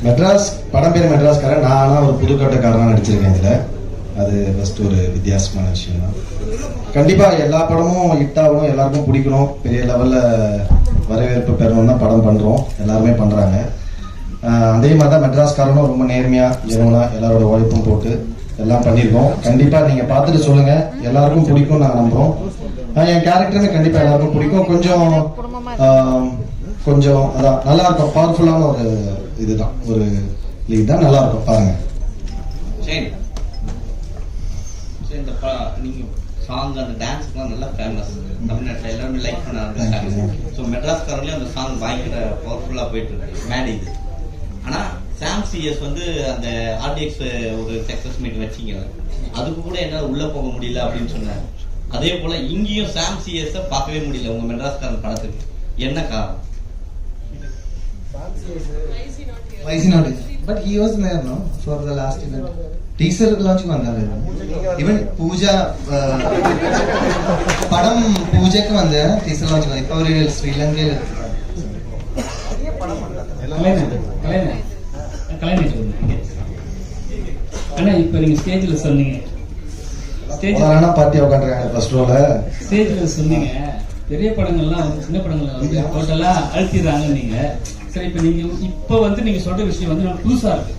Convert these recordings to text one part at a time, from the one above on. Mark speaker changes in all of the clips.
Speaker 1: மெட்ராஸ் படம் பேர் மெட்ராஸ்காரன். நான் ஆனால் ஒரு புதுக்கோட்டைக்காரனாக நடிச்சிருக்கேன் இதில். அது ஃபஸ்ட்டு ஒரு வித்தியாசமான விஷயம் தான். கண்டிப்பாக எல்லா படமும் ஹிட் ஆகணும், எல்லாருக்கும் பிடிக்கணும், பெரிய லெவலில் வரவேற்பு பெறணும் தான் படம் பண்ணுறோம், எல்லாருமே பண்ணுறாங்க. அதே மாதிரி தான் மெட்ராஸ்காரனும் ரொம்ப நேர்மையாக ஜெனுவனாக எல்லாரோட உழைப்பும் போட்டு எல்லாம் பண்ணியிருக்கோம். கண்டிப்பாக நீங்கள் பார்த்துட்டு சொல்லுங்கள், எல்லாருக்கும் பிடிக்கும் நாங்கள் நம்புகிறோம். என் கேரக்டருமே கண்டிப்பாக எல்லாருக்கும் பிடிக்கும். கொஞ்சம் அதான் நல்லா இருக்கும், பவர்ஃபுல்லான ஒரு இதுதான், ஒரு லீட் தான், நல்லா இருக்கும் பாருங்க.
Speaker 2: இந்த நீங்க சாங் அந்த டான்ஸ்க்குலாம் நல்லா ஃபேமஸ், தமிழ்நாட்டில் எல்லாருமே லைக் பண்ணாங்க. ஸோ மெட்ராஸ்காரங்களே அந்த சாங் பயங்கர பவர்ஃபுல்லாக போயிட்டு இருக்கு மேட் இது. ஆனால் சாம் சிஎஸ் வந்து அந்த ஆர்டிஎக்ஸ் ஒரு சக்ஸஸ் மீட் வச்சிங்க, அதுக்கு கூட என்னால் உள்ளே போக முடியல அப்படின்னு சொன்னார். அதே போல் இங்கேயும் சாம் சிஎஸை பார்க்கவே முடியல உங்கள் மெட்ராஸ்காரன் படத்துக்கு, என்ன காரணம்?
Speaker 3: Why is he not here? But he was there, no, for the last event. Teaser launch வந்தாரு. Even பூஜா படம் பூஜைக்கு வந்த டீசர் லான்ச் இப்போ ஒரு ஸ்ரீலங்கையில்
Speaker 4: ஆனா இப்ப நீங்க ஸ்டேஜ்ல சொன்னீங்க,
Speaker 1: பார்ட்டி உட்காந்துருக்காங்க ஃபர்ஸ்ட் ரோல,
Speaker 4: ஸ்டேஜ்ல சொன்னீங்க பெரிய படங்கள்லாம் வந்து சின்ன படங்கள்ல வந்து டோட்டலா அழுத்திடுறாங்க நீங்க. சரி, இப்ப நீங்க இப்ப வந்து நீங்க சொல்ற விஷயம் வந்து நமக்கு புதுசா இருக்கு.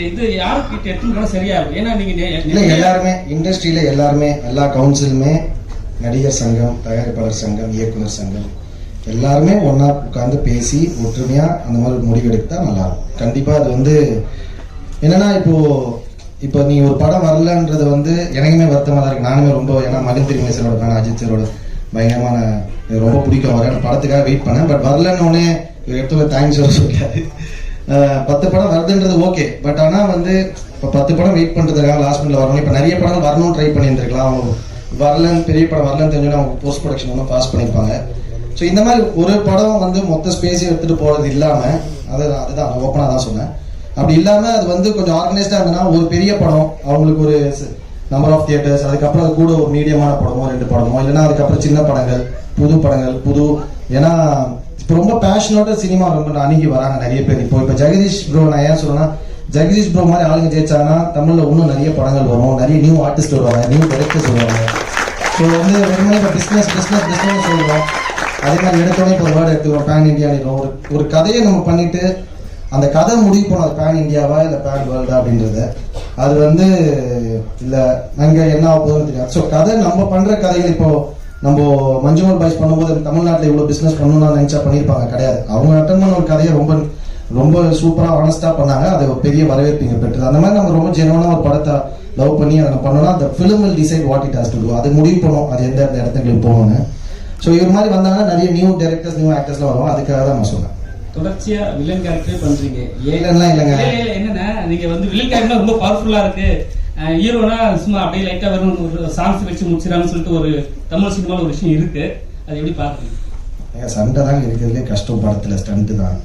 Speaker 4: இது யாருக்கு எடுத்துன்னு சரியா இருக்கும்? ஏன்னா நீங்க
Speaker 1: எல்லாருமே இண்டஸ்ட்ரியில எல்லாருமே எல்லா கவுன்சிலுமே, நடிகர் சங்கம், தயாரிப்பாளர் சங்கம், இயக்குனர் சங்கம் எல்லாருமே ஒன்னா உட்கார்ந்து பேசி ஒற்றுமையா அந்த மாதிரி முடிவெடுத்தா நல்லா இருக்கும். கண்டிப்பா அது வந்து என்னன்னா இப்போ நீங்க ஒரு படம் வரலன்றது வந்து எனக்குமே வருத்தமா தான் இருக்கு. நானுமே ரொம்ப, ஏன்னா மகன் திருமண சாரோட நான் அஜித் சாரோட பயங்கரமான ரொம்ப பிடிக்கும் வர படத்துக்காக வெயிட் பண்ணேன். பட் வரலன்னு உடனே எடுத்து தேங்க்ஸ் சொல்லிட்டாரு. 10 படம் வருதுன்றது ஓகே, பட் ஆனால் வந்து இப்போ 10 படம் வெயிட் பண்ணுறதுக்காக லாஸ்ட் மினிட்ல வரணும். இப்போ நிறைய படங்கள் வரணும்னு ட்ரை பண்ணியிருந்துருக்கலாம். அவங்க வரலன்னு, பெரிய படம் வரலன்னு தெரிஞ்சோன்னா அவங்க போஸ்ட் ப்ரொடக்ஷன் ஒன்றும் பாஸ் பண்ணியிருப்பாங்க. ஸோ இந்த மாதிரி ஒரு படம் வந்து மொத்த ஸ்பேஸை எடுத்துகிட்டு போகிறது இல்லாமல், அதுதான் ஓப்பனாக தான் சொன்னேன். அப்படி இல்லாமல் அது வந்து கொஞ்சம் ஆர்கனைஸ்டாக இருந்ததுன்னா ஒரு பெரிய படம் அவங்களுக்கு ஒரு நம்பர் ஆஃப் தியேட்டர்ஸ், அதுக்கப்புறம் அது கூட ஒரு மீடியமான படமோ 2 படமோ, இல்லைன்னா அதுக்கப்புறம் சின்ன படங்கள், புது ஏன்னா இப்போ ரொம்ப பேஷனோட சினிமா ரொம்ப அணுகி வராங்க நிறைய பேர். இப்போ ஜெகதீஷ் ப்ரோ, நான் ஏன் சொல்றேன்னா, ஜெகதீஷ் ப்ரோ மாதிரி ஆளுங்க ஜெயிச்சாங்கன்னா தமிழ்ல இன்னும் நிறைய படங்கள் வரும், நிறைய நியூ ஆர்டிஸ்ட் வருவாங்க, நியூ டைரக்டர்ஸ் வருவாங்க. ஸோ வந்து வெறுமனே இப்போ பிஸ்னஸ் சொல்லுவோம், அதே மாதிரி எடுத்தோடனே இப்போ ஒரு வேர்டு எடுத்துக்கிறோம் பேன் இந்தியா. ஒரு கதையை நம்ம பண்ணிட்டு அந்த கதை முடிவு போனோம், அது பேன் இந்தியாவா இல்லை பேன் வேர்ல்டா அப்படின்றது, அது வந்து இல்லை அங்கே என்ன ஆக போகுதுன்னு தெரியாது. ஸோ கதை நம்ம பண்ற கதைகள், இப்போ நம்ம மஞ்சுமல் பாய்ஸ் பண்ணும்போது தமிழ்நாட்டில் இவ்வளோ பிஸ்னஸ் பண்ணணும்னு நினைச்சா பண்ணியிருப்பாங்க, கிடையாது. அவங்க அட்டன் பண்ண ஒரு கதையை ரொம்ப ரொம்ப சூப்பராக ஆனஸ்டாக பண்ணாங்க, அது ஒரு பெரிய வரவேற்பு இங்கே பெற்றது. அந்த மாதிரி நம்ம ரொம்ப ஜெனுவனாக ஒரு படத்தை லவ் பண்ணி அதை பண்ணோம்னா அந்த film will decide what it has to to, அது முடிவு பண்ணும் அது எந்த இடத்துக்கு போகணும்னு. ஸோ இவர் மாதிரி வந்தாங்கன்னா நிறைய நியூ டைரக்டர்ஸ், நியூ ஆக்டர்ஸ்லாம் வருவோம். அதுக்காக தான் நான் சொன்னேன்.
Speaker 4: தொடர்ச்சியா வில்லன் கேரக்டர் பண்றீங்க,
Speaker 1: இல்லைங்க
Speaker 4: என்னன்னா நீங்க வந்து வில்லன் கேரக்டர் ரொம்ப பவர்ஃபுல்லா இருக்கு, ஹீரோனா சும்மா அப்படியே லைட்டா வெறும் ஒரு சாங்ஸ் வச்சு முடிச்சிடான்னு சொல்லிட்டு ஒரு தமிழ் சினிமாவில் ஒரு விஷயம் இருக்கு, அது எப்படி பாக்குறீங்க?
Speaker 1: சண்டை தான் இருக்கிறதுலே கஷ்டம் படத்துல, ஸ்டண்ட் தான்.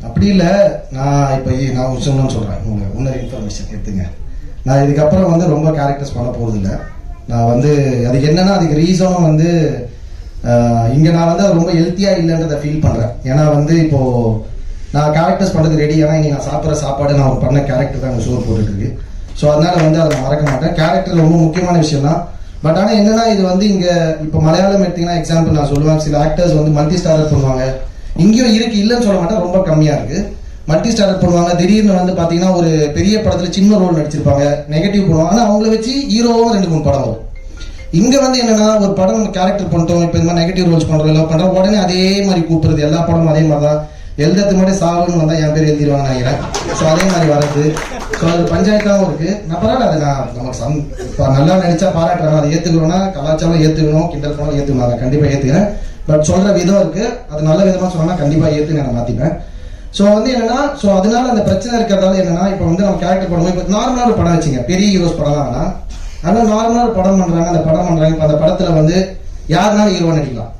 Speaker 1: அப்படி இல்லை, நான் ஒரு விஷயம் சொல்றேன், உங்களுக்கு இன்னொரு இன்ஃபர்மேஷன் எடுத்துங்க. நான் இதுக்கப்புறம் வந்து ரொம்ப கேரக்டர்ஸ் பண்ண போறது இல்லை. நான் வந்து அதுக்கு என்னன்னா, அதுக்கு ரீசனும் வந்து இங்க நான் வந்து ரொம்ப ஹெல்த்தியா இல்லைன்றதை ஃபீல் பண்றேன். ஏன்னா வந்து இப்போ நான் கேரக்டர்ஸ் பண்றது ரெடி, ஏன்னா இனி நான் சாப்பிட்ற சாப்பாடு நான் பண்ண கேரக்டர் தான் சோறு போட்டுட்டு இருக்கு. ஸோ அதனால வந்து அதை மறக்க மாட்டேன். கேரக்டர் ரொம்ப முக்கியமான விஷயம் தான். பட் ஆனால் என்னன்னா, இது வந்து இங்கே இப்போ மலையாளம் எடுத்தீங்கன்னா எக்ஸாம்பிள் நான் சொல்லுவேன், சில ஆக்டர்ஸ் வந்து மல்டி ஸ்டாரர் பண்ணுவாங்க, இங்கேயும் இருக்கு, இல்லைன்னு சொல்ல மாட்டேன், ரொம்ப கம்மியாக இருக்கு. மல்டி ஸ்டாரர் பண்ணுவாங்க, திடீர்னு வந்து பார்த்தீங்கன்னா ஒரு பெரிய படத்தில் சின்ன ரோல் நடிச்சிருப்பாங்க, நெகட்டிவ் பண்ணுவாங்க, ஆனால் அவங்கள வச்சு ஹீரோவும் 2-3 படம் வரும். இங்கே வந்து என்னன்னா, ஒரு படம் கேரக்டர் பண்ணிட்டோம், இப்போ இந்த மாதிரி நெகட்டிவ் ரோல்ஸ் பண்ணுறோம், இல்லை பண்ணுறோம், உடனே அதே மாதிரி கூப்பிடுறது, எல்லா படமும் அதே மாதிரி தான். எழுதுறதுக்கு முன்னாடி சாவுன்னு வந்தால் என் பேர் எழுதிடுவாங்கன்னு நினைக்கிறேன். ஸோ அதே மாதிரி வர்றது, ஸோ அது பஞ்சாயத்தாகவும் இருக்குது. நான் பரவாயில்ல, அது நான் நமக்கு இப்போ நல்லா நினைச்சா பாராட்டுறாங்க, அதை ஏற்றுக்கணும்னா கலாச்சாரம் ஏற்றுக்கணும், கிண்டல் பண்ணாலும் ஏற்றுக்கணும், அதை கண்டிப்பாக ஏற்றுக்கிறேன். பட் சொல்கிற விதம் இருக்குது, அது நல்ல விதமாக சொன்னால் கண்டிப்பாக ஏற்றுன்னு நான் மாற்றிப்பேன். ஸோ வந்து என்னன்னா, ஸோ அதனால அந்த பிரச்சனை இருக்கிறதால என்னன்னா, இப்போ வந்து நம்ம கேரக்டர் பண்ணுவோம், இப்போ நார்மலாக ஒரு படம் வச்சுங்க, பெரிய ஹீரோஸ் படம் தான். ஆனால் அதனால் நார்மலாக ஒரு படம் பண்ணுறாங்க, அந்த படம் பண்ணுறாங்க. இப்போ அந்த படத்தில் வந்து யாருனாலும் ஹீரோ நடிக்கலாம்.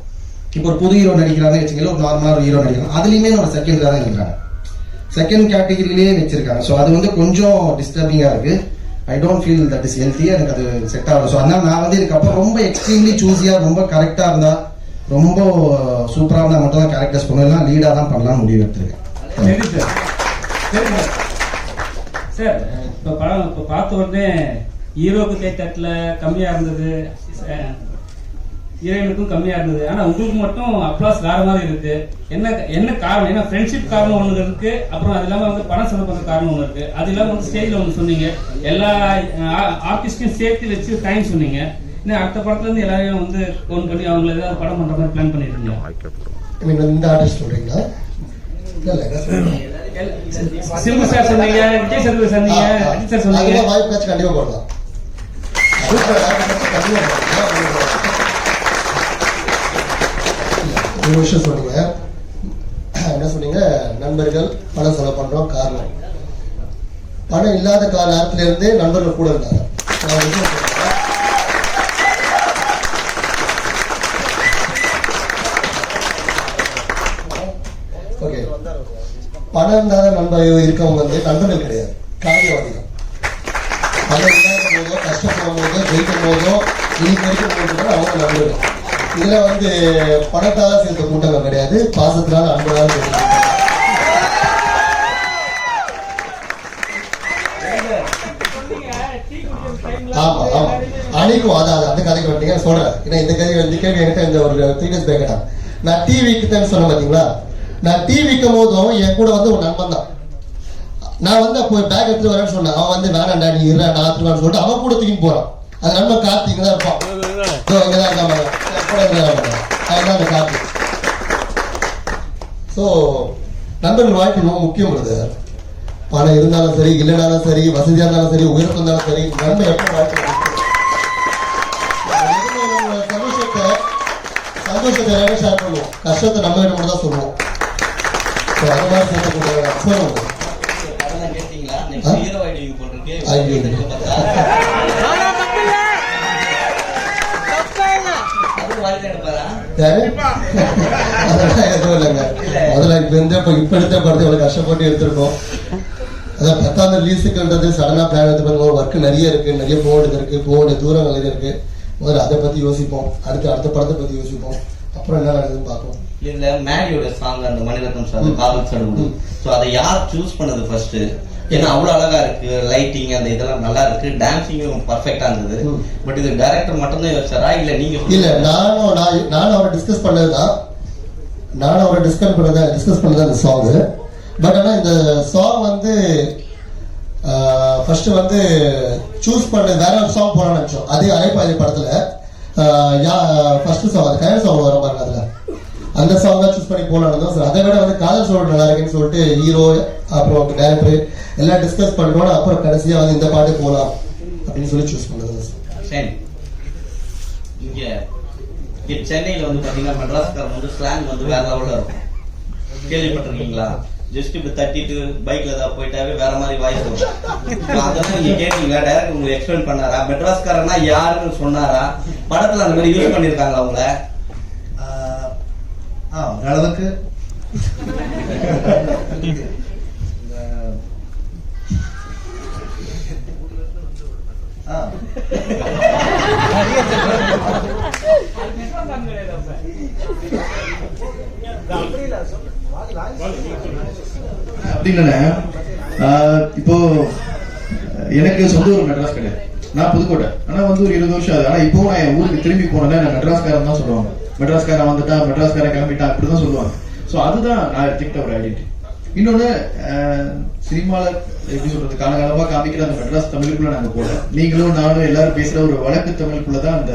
Speaker 1: இப்போ ஒரு புது ஹீரோ நடிக்கிறாங்கன்னு வச்சுக்கல, ஒரு நார்மலாக ஒரு ஹீரோ நடிக்கலாம், அதுலேயுமே ஒரு செகண்ட் தான் இருக்கிறாங்க, செகண்ட் கேட்டகிரிலேயே வச்சிருக்காங்க. ஸோ அது வந்து கொஞ்சம் டிஸ்டர்பிங்காக இருக்கு. I don't feel that is healthy, எனக்கு அது செட் ஆகும். ஸோ அதனால நான் வந்து இதுக்கப்புறம் ரொம்ப எக்ஸ்ட்ரீம்லி சூஸியாக, ரொம்ப கரெக்டாக இருந்தால், ரொம்ப சூப்பராக இருந்தால் மட்டும் தான் கேரக்டர்ஸ் பண்ணலாம், லீடாக தான் பண்ணலாம்னு முடிவு எடுத்துருக்கேன்.
Speaker 4: சரி சார். சரி சார். சார் இப்ப படம் இப்ப பார்த்த உடனே ஹீரோக்கு கைத்தட்டல கம்மியா இருந்தது, ஹீரோயினுக்கும் கம்மியா இருந்தது. ஆனா உங்களுக்கு மட்டும் அப்ளாஸ் வேற மாதிரி இருக்கு. என்ன காரணம்? ஏன்னா ஃப்ரெண்ட்ஷிப் காரணம் ஒண்ணு இருக்கு, அப்புறம் அது இல்லாம வந்து பணம் செலவு பண்ற காரணம் ஒண்ணு இருக்கு. அது இல்லாம வந்து ஸ்டேஜ்ல ஒண்ணு சொன்னீங்க, எல்லா ஆர்டிஸ்டையும் சேர்த்து வச்சு டைம் சொன்னீங்க. இன்னும் அடுத்த படத்துல இருந்து எல்லாரையும் வந்து ஃபோன் பண்ணி அவங்களை ஏதாவது படம் பண்ற மாதிரி பிளான் பண்ணிட்டு இருந்தோம்.
Speaker 5: இந்த ஆர்டிஸ்ட் சொல்றீங்களா?
Speaker 4: சிம்பு சார் சொன்னீங்க, விஜய் சேதுபதி சொன்னீங்க, அஜித் சார் சொன்னீங்க.
Speaker 5: வாய்ப்பு காட்சி கண்டிப்பா போடலாம். ஒரு விஷயம் சொன்னீங்க, என்ன சொன்னீங்க? நண்பர்கள் பணம் செலவு பண்றோம். காரணம் பணம் இல்லாத நேரத்துல இருந்தே நண்பர்கள் கூட இருந்தாங்க. ஓகே, பணம் இல்லாத நண்பர்கள் இருக்கவங்க வந்து நண்பர்கள் கிடையாது, காரியவாதிகள். பணம் இல்லாத போதோ, கஷ்டப்படும் போதோ, ஜெயிக்கும் போதோ, இன்னைக்கு வரைக்கும் போது அவங்க நண்பர்கள். இதுல வந்து பணத்தால சேர்ந்த கூட்டங்கள் கிடையாது, பாசத்தினால அன்பதால சேர்ந்த. ஆமா ஆமா, அன்னைக்கும் அதான் அந்த கதைக்கு வந்தீங்க சொல்றேன். ஏன்னா இந்த கதை வந்து கேள்வி என்கிட்ட இந்த ஒரு 3 days பேக் கேட்டான். நான் டிவிக்கு தான் சொன்னேன் பாத்தீங்களா. நான் டிவிக்கும் போதும் என் கூட வந்து ஒரு நண்பன் தான். நான் வந்து அப்போ பேக் எடுத்துட்டு வரேன்னு சொன்னேன். அவன் வந்து வேணாண்டா நீ இருறா நான் எடுத்துருவான்னு சொல்லிட்டு அவன் கூட தூக்கிட்டு போறான். அது நண்பன் கார்த்திக் தான் இருப்பான். இங்கதான் இருக்கான் கார்த்திக். ஸோ நண்பர்கள் வாழ்க்கை ரொம்ப முக்கியம் பிரதர். பணம் இருந்தாலும் சரி, இல்லைனாலும் சரி, வசதியா இருந்தாலும் சரி, உயரத்து இருந்தாலும் சரி, நண்பன் எப்போ வாழ்க்கை சந்தோஷத்தை ஷேர் பண்ணுவோம், கஷ்டத்தை நம்ம கிட்ட மட்டும் தான் சொல்லுவோம். அது மாதிரி சேர்க்கக்கூடிய சொல்லுவோம். இப்ப எடுத்த படத்தை எவ்வளவு கஷ்டப்பட்டு எடுத்திருக்கோம். அதான் 10th ரிலீஸுக்குன்றது சடனா பிளான் எடுத்து பண்ணுவோம். ஒர்க் நிறைய இருக்கு, நிறைய போக வேண்டிய தூரம் நிறைய இருக்கு. முதல்ல அதை பத்தி யோசிப்போம், அடுத்த படத்தை பத்தி யோசிப்போம், அப்புறம் என்ன நடக்குதுன்னு பார்ப்போம்.
Speaker 2: இதுல மேரியோட சாங் அந்த மணிரத்னம் சார் காதல் சடுகுடு, சோ அதை யார் சூஸ் பண்ணது ஃபர்ஸ்ட்? ஏன்னா அவ்வளவு அழகா இருக்கு, லைட்டிங் அந்த இதெல்லாம் நல்லா இருக்கு, டான்சிங்கும் பர்ஃபெக்டா இருந்தது. பட் இது டைரக்டர் மட்டும் தான் யோசிச்சாரா இல்ல நீங்க? இல்ல,
Speaker 5: நானும் அவரை டிஸ்கஸ் பண்ணதுதான் இந்த சாங். பட் ஆனா இந்த சாங் வந்து ஃபர்ஸ்ட் வந்து சூஸ் பண்ண வேற ஒரு சாங் போடணும்னு நினைச்சோம். அதே அலைப்பாதை படத்துல ஃபர்ஸ்ட் சாங் அது கயல் சாங் வர பாருங்க, அதுல அந்த சாங் தான் சூஸ் பண்ணி போடணும் சார். அதை விட வந்து காதல் சொல்ற நல்லா இருக்குன்னு சொல்லிட்டு ஹீரோ அப்புறம் டேரக்டர் எல்லாம் டிஸ்கஸ் பண்றோம். அப்புறம் கடைசியா வந்து இந்த பாட்டு போலாம் அப்படின்னு சொல்லி சூஸ் பண்ணது சார்.
Speaker 2: சரி, இங்க சென்னையில வந்து பாத்தீங்கன்னா மெட்ராஸ்காரன் வந்து ஸ்லாங் வந்து வேற லெவல்ல இருக்கும். கேள்விப்பட்டிருக்கீங்களா? ஜஸ்ட் இப்ப தட்டிட்டு பைக்ல ஏதாவது போயிட்டாவே வேற மாதிரி வாய்ஸ் வரும். அதெல்லாம் நீங்க கேட்டீங்களா? டைரக்டர் உங்களுக்கு எக்ஸ்பிளைன் பண்ணாரா? மெட்ராஸ்காரனா யாருன்னு சொன்னாரா? படத்துல அந்த மாதிரி யூஸ் பண்ணிருக்காங்க அவங்கள?
Speaker 3: ஓரளவுக்கு
Speaker 6: அப்படி இல்லைண்ணே. இப்போ எனக்கு சொந்த ஊர் மெட்ராஸ் கிடையாது, நான் புதுக்கோட்டை. ஆனா வந்து ஒரு 20 வருஷம் ஆகுது. ஆனா இப்போ நான் என் ஊருக்கு திரும்பி போனேன்னா நான் மெட்ராஸ்காரன் தான் சொல்லுவாங்க. மெட்ராஸ்காரன் வந்துட்டா, மெட்ராஸ்காரன் கிளம்பிட்டா, அப்படிதான் சொல்லுவாங்க. ஸோ அதுதான் நான் எடுத்துக்கிட்ட ஒரு ஐடென்டிட்டி. இன்னொன்னு சினிமால எப்படி சொல்றது, காலகாலமா காமிக்கிற அந்த மெட்ராஸ் தமிழுக்குள்ள நாங்க போல, நீங்களும் நானும் எல்லாரும் பேசுற ஒரு வழக்கு தமிழுக்குள்ளதான் அந்த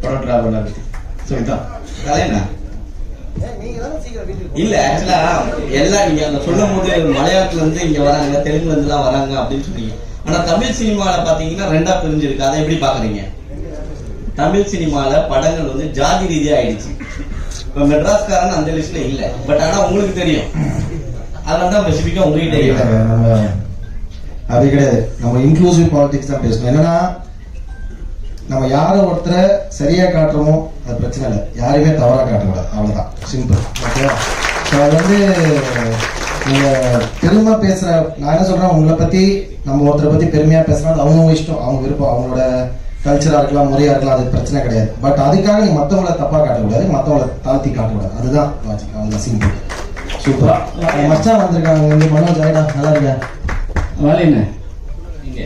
Speaker 6: படம் டிராவல் ஆகுது. ஸோ இதுதான்
Speaker 2: இல்ல. ஆக்சுவலா எல்லாம் நீங்க அந்த சொல்லும் போது மலையாளத்துல இருந்து இங்க வராங்க, தெலுங்குல இருந்து எல்லாம் வராங்க அப்படின்னு சொன்னீங்க. ஆனா தமிழ் சினிமால பாத்தீங்கன்னா 2ஆ பிரிஞ்சிருக்கு. அதை எப்படி பாக்குறீங்க? தமிழ் சினிமால படங்கள் வந்து ஜாதி ரீதியா ஆயிடுச்சு. இப்ப மெட்ராஸ்காரன் அந்த லிஸ்ட்ல இல்ல. பட் ஆனா உங்களுக்கு தெரியும், அதனாலதான் ஸ்பெசிபிக்கா உங்களுக்கு தெரியும்.
Speaker 1: அது கிடையாது, நம்ம இன்க்ளூசிவ் பாலிடிக்ஸ் தான் பேசணும். என்னன்னா நம்ம யாரை ஒருத்தரை சரியா காட்டுறோமோ அது பிரச்சனை இல்லை, யாரையுமே தவறா காட்டக்கூடாது, அவ்வளவுதான், சிம்பிள். ஓகேவா? ஸோ அது வந்து நீங்க பெருமை பேசுற, நான் என்ன சொல்றேன், உங்களை பத்தி நம்ம ஒருத்தரை பத்தி பெருமையா பேசுனா அது அவங்க இஷ்டம், அவங்க விருப்பம், அவங்களோட கல்ச்சரா இருக்கலாம், முறையா இருக்கலாம், அது பிரச்சனை கிடையாது. பட் அதுக்காக நீங்க மற்றவங்களை தப்பா காட்டக்கூடாது, மற்றவங்களை தாழ்த்தி காட்டக்கூடாது, அதுதான் லாஜிக், அதுதான் சிம்பிள்.
Speaker 7: சூப்பரா
Speaker 1: மச்சான் வந்திருக்காங்க இங்க மனோஜ் ஆயிடா நல்லா இருக்கா
Speaker 4: வேலை என்ன நீங்க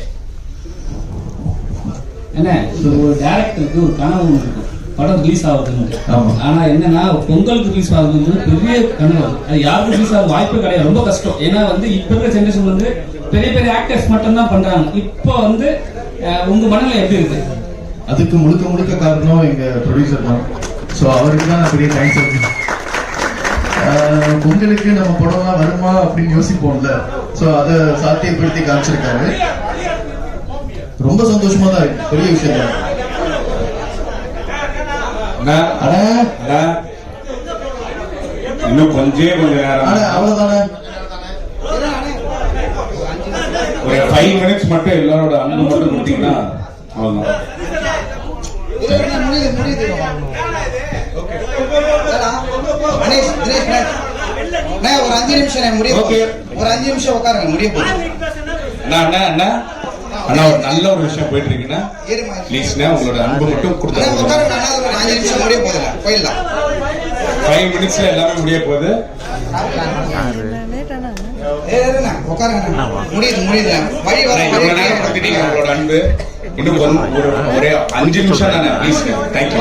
Speaker 4: என்ன ஒரு டேரக்டருக்கு ஒரு கனவு ஒண்ணு இருக்கும் படம் ரிலீஸ் ஆகுதுன்னு.
Speaker 6: ஆமா.
Speaker 4: ஆனா என்னன்னா பொங்கலுக்கு ரிலீஸ் ஆகுதுன்னு பெரிய கனவு. அது யாருக்கும் ரிலீஸ் ஆக வாய்ப்பே கிடையாது, ரொம்ப கஷ்டம். ஏன்னா வந்து இப்ப இருக்கிற ஜெனரேஷன் வந்து பெரிய பெரிய ஆக்டர்ஸ் மட்டும் தான் பண்றாங்க. இப்போ வந்து உங்க மனநிலை எப்படி இருக்கு?
Speaker 6: அதுக்கு முழுக்க முழுக்க காரணம் எங்க ப்ரொடியூசர் தான். ஸோ அவருக்கு தான் நான் பெரிய தேங்க்ஸ் சொல்றேன். பொங்கலுக்கு நம்ம படம்லாம் வருமா அப்படின்னு யோசிப்போம்ல, ஸோ அதை சாத்தியப்படுத்தி காமிச்சிருக்காரு. ரொம்ப சந்தோஷமா தான் இருக்கு, பெரிய விஷயம் தான்.
Speaker 7: இன்னும் கொஞ்சம் நேரம்,
Speaker 6: அவ்வளவுதானே.
Speaker 7: ஒரு 5 minutes மட்டும் எல்லாரோட அன்பு மட்டும் கொடுத்தீங்கன்னா அவ்வளவுதான்.
Speaker 3: ஒரு 5 நிமிஷம் முடியும். ஒரு 5 நிமிஷம் உட்காருங்க, முடிய போகுது.
Speaker 7: அண்ணா ஒரு நல்ல ஒரு விஷயம் போயிட்டு இருக்குன்னா ப்ளீஸ்ண்ணா உங்களோட அன்பு மட்டும் கொடுத்தா
Speaker 3: உட்காருங்க. 5 நிமிஷம் முடிய போகுதுல, போயிடலாம்.
Speaker 7: 5 minutesல எல்லாமே முடிய போகுது.
Speaker 3: உட்காருங்க, முடியுது. வழி வர
Speaker 7: இவ்வளவு நேரம் கொடுத்துட்டீங்க உங்களோட அன்பு. இன்னும் ஒரே 5 நிமிஷம் தானே ப்ளீஸ். தேங்க்யூ.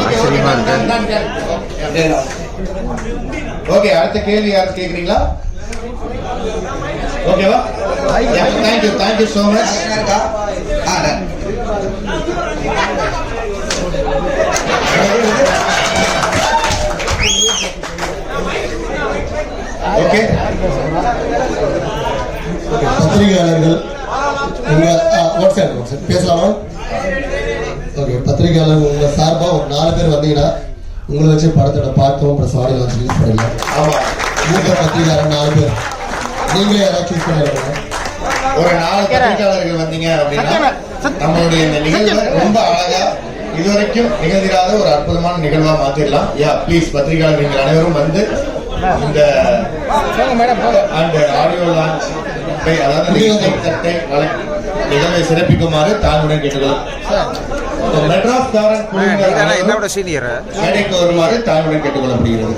Speaker 5: ஓகே, அடுத்த கேள்வி யாரும் கேக்குறீங்களா? ஓகேவா? Thank you so much. ஓகே, பத்திரிகையாளர்கள் பேசலாமா? ஓகே, பத்திரிகையாளர்கள் உங்க சார்பா ஒரு 4 பேர் வந்தீங்கன்னா உங்களை வச்சு படத்தோட பார்க்கவும் ப்ளஸ் ஆடியோ லான்ச் ரிலீஸ் பண்ணிடலாம். ஆமா, மூத்த பத்திரிகையாளர் 4 பேர். நீங்களே யாராவது சூஸ் பண்ணிடுங்க. ஒரு 4 பத்திரிகையாளர்கள் வந்தீங்க அப்படின்னா நம்மளுடைய இந்த நிகழ்வு ரொம்ப அழகா இதுவரைக்கும் நிகழ்ந்திராத ஒரு அற்புதமான நிகழ்வா மாத்திடலாம். ப்ளீஸ் பத்திரிகையாளர் நீங்கள் அனைவரும் வந்து இந்த ஆடியோ லான்ச் அதாவது நிகழ்வை சிறப்பிக்குமாறு தாழ்வுடன் கேட்டுக்கொள்ளும். மெட்ராஸ் காரன் மேடைக்கு வருமாறு தாழ்வுடன் கேட்டுக்கொள்ளப்படுகிறது.